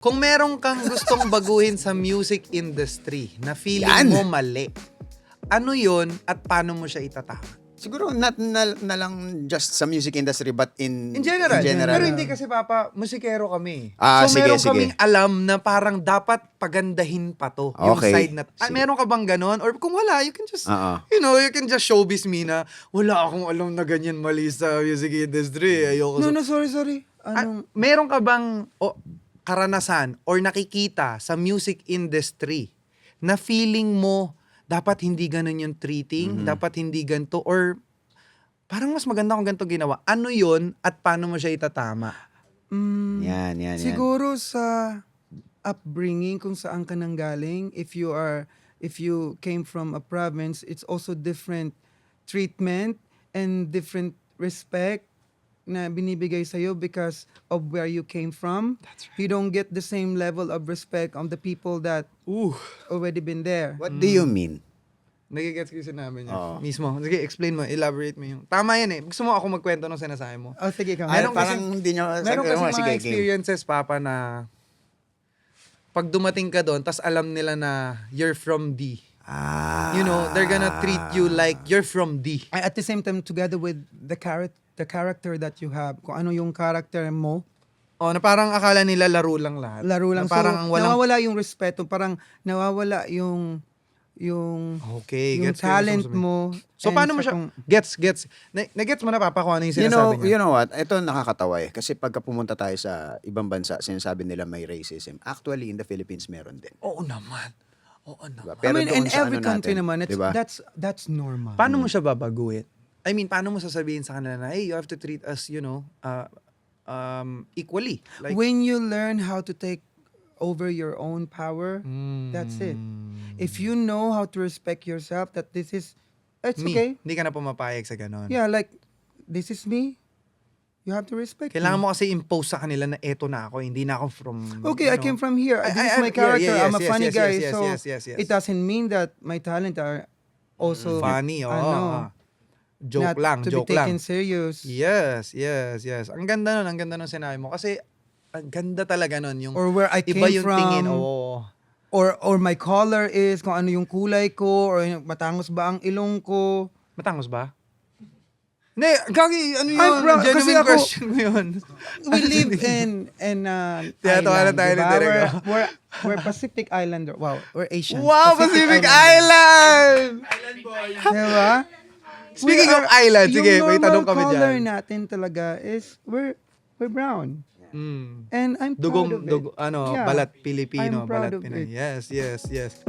Kung meron kang gustong baguhin sa music industry na feeling Yan. mo mali, ano yon at paano mo siya itatama? Siguro not na lang just sa music industry but in In general. Pero hindi kasi Papa, musikero kami. So Sige, meron sige. kaming alam na parang dapat pagandahin pa to. Yung Okay. side na, Sige. meron ka bang ganon? Or kung wala, you can just, Oo. you can just showbiz me na wala akong alam na ganyan mali sa music industry. Ayoko No, sorry. meron ka bang karanasan or nakikita sa music industry na feeling mo dapat hindi ganun yung treating, dapat hindi ganito, or parang mas maganda kung ganito ginawa. Ano yun at paano mo siya itatama? Yan. Siguro sa upbringing kung saan ka nanggaling, if you came from a province, it's also different treatment and different respect na binibigay sa'yo because of where you came from. You don't get the same level of respect on the people that already been there. What do you mean? Nagigets ko yung sinabi niya. Oo. Mismo. Sige, explain mo, elaborate mo yung. Tama yan eh. Gusto mo ako magkwento nung sinasabi mo. Oh, sige ka. Meron parang kasi- hindi nyo... Meron kasi mga sige, game. experiences, Papa, na pag dumating ka doon, tas alam nila na you're from D. They're gonna treat you like you're from D. At the same time, together with the character that you have, kung ano yung character mo, Na parang akala nila laro lang lahat. laro lang. Na parang So, ang walang... nawawala yung respeto, parang nawawala yung Okay, yung gets ko yung talent gusto mo. So, and paano mo sa siya... kung- Gets. Na-gets mo na, Papa, kung ano yung sinasabi You niya. know what? Ito nakakatawa eh. Kasi pagka pumunta tayo sa ibang bansa, sinasabi nila may racism. Actually, in the Philippines, meron din. Oo naman. Diba? I mean, in doon sa every ano country natin, naman, it's, diba? that's normal. Paano mo siya babaguhin? I mean, paano mo sasabihin sa kanila na, hey, you have to treat us, equally. Like, When you learn how to take over your own power, that's it. If you know how to respect yourself, that this is, it's me, okay. hindi ka na pumapayag sa ganon. Yeah, like, this is me. You have to respect Kailangan me. mo kasi impose sa kanila na eto na ako, hindi na ako from... Okay, I came from here. This is my yeah, character. yes, I'm a yes, funny yes, guy. yes, So yes. it doesn't mean that my talent are also Funny, joke not lang, to joke be lang. taken serious. Yes. Ang ganda nun sinabi mo. Kasi, ang ganda talaga nun. Yung Or where I iba came yung from. tingin, oo. Or my color is kung ano yung kulay ko, or yung matangos ba ang ilong ko. Matangos ba? Hindi, gagi, ano yun? I'm proud, kasi Genuine ako- question mo yun. We live in Tinatawa na island, tayo ni diba? Derek, We're Pacific Islander. Wow, we're Asian. Wow, Pacific Island! Diba? Speaking We of island, sige, may yung tanong normal kami color dyan. natin talaga is we're brown. Mm. And I'm proud of it. Balat Pilipino, I'm proud balat of Pinoy. it. Yes.